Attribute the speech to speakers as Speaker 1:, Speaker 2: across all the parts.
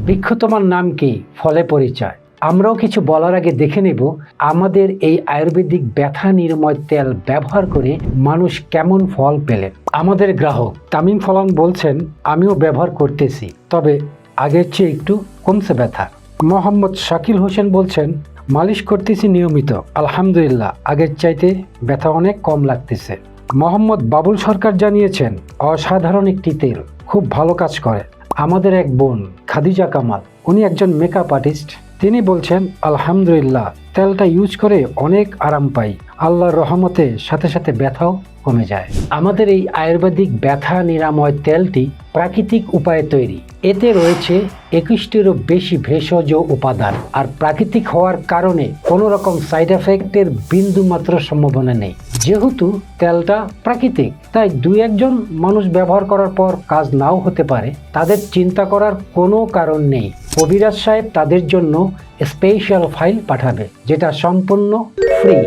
Speaker 1: বৃক্ষ তোমার নাম কি, ফলে পরিচয়। আমরাও কিছু বলার আগে দেখে নেব আমাদের এই আয়ুর্বেদিক ব্যথা নিরাময় তেল ব্যবহার করে মানুষ কেমন ফল পেলেন। আমাদের গ্রাহক তামিম ফলান বলছেন, আমিও ব্যবহার করতেছি, তবে আগের চেয়ে একটু কমছে ব্যথা। মোহাম্মদ শাকিল হোসেন বলছেন, মালিশ করতেছি নিয়মিত, আলহামদুলিল্লাহ আগের চাইতে ব্যথা অনেক কম লাগতেছে। মোহাম্মদ বাবুল সরকার জানিয়েছেন, অসাধারণ একটি তেল, খুব ভালো কাজ করে। আমাদের এক বোন খাদিজা কামাল, উনি একজন মেকআপ আর্টিস্ট, তিনি বলছেন, আলহামদুলিল্লাহ তেলটা ইউজ করে অনেক আরাম পাই, আল্লাহর রহমতে সাথে সাথে ব্যথাও কমে যায়। আমাদের এই আয়ুর্বেদিক ব্যথা নিরাময় তেলটি প্রাকৃতিক উপায়ে তৈরি। এতে রয়েছে 21টিরও বেশি ভেষজ উপাদান, আর প্রাকৃতিক হওয়ার কারণে কোনো রকম সাইড এফেক্টের বিন্দু মাত্র সম্ভাবনা নেই। যেহেতু তেলটা প্রাকৃতিক, তাই দুই একজন মানুষ ব্যবহার করার পর কাজ নাও হতে পারে, তাদের চিন্তা করার কোনো কারণ নেই। কবিরাজ সাহেব তাদের জন্য স্পেশাল ফাইল পাঠাবে, যেটা সম্পূর্ণ ফ্রি।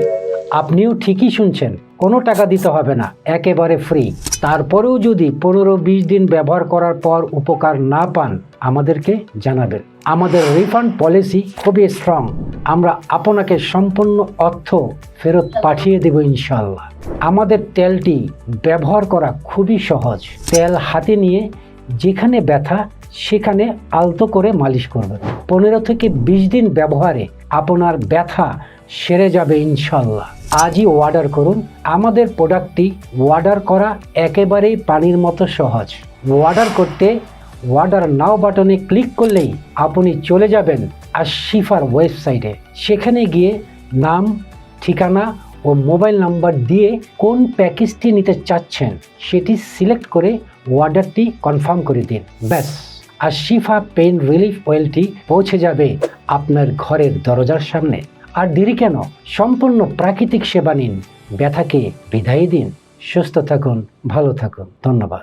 Speaker 1: আপনিও ঠিকই শুনছেন, কোনো টাকা দিতে হবে না, একেবারে ফ্রি। তারপরেও যদি 15-20 দিন ব্যবহার করার পর উপকার না পান, আমাদেরকে জানাবেন। আমাদের রিফান্ড পলিসি খুবই স্ট্রং, আমরা আপনাকে সম্পূর্ণ অর্থ ফেরত পাঠিয়ে দেব ইনশাল্লাহ। আমাদের তেলটি ব্যবহার করা খুবই সহজ। তেল হাতে নিয়ে যেখানে ব্যথা সেখানে আলতো করে মালিশ করবেন। 15 থেকে 20 দিন ব্যবহারে আপনার ব্যথা সেরে যাবে ইনশাল্লাহ। আজই অর্ডার করুন। আমাদের প্রোডাক্টটি অর্ডার করা একেবারেই পানির মতো সহজ। অর্ডার করতে অর্ডার নাও বাটনে ক্লিক করলেই আপনি চলে যাবেন আশিফার ওয়েবসাইটে। সেখানে গিয়ে নাম, ঠিকানা ও মোবাইল নাম্বার দিয়ে কোন প্যাকেজটি নিতে চাচ্ছেন সেটি সিলেক্ট করে অর্ডারটি কনফার্ম করে দিন। ব্যাস, আশিফা পেইন রিলিফ অয়েলটি পৌঁছে যাবে আপনার ঘরের দরজার সামনে। আর দেরি কেন, সম্পূর্ণ প্রাকৃতিক সেবা নিন, ব্যথাকে বিদায় দিন। সুস্থ থাকুন, ভালো থাকুন, ধন্যবাদ।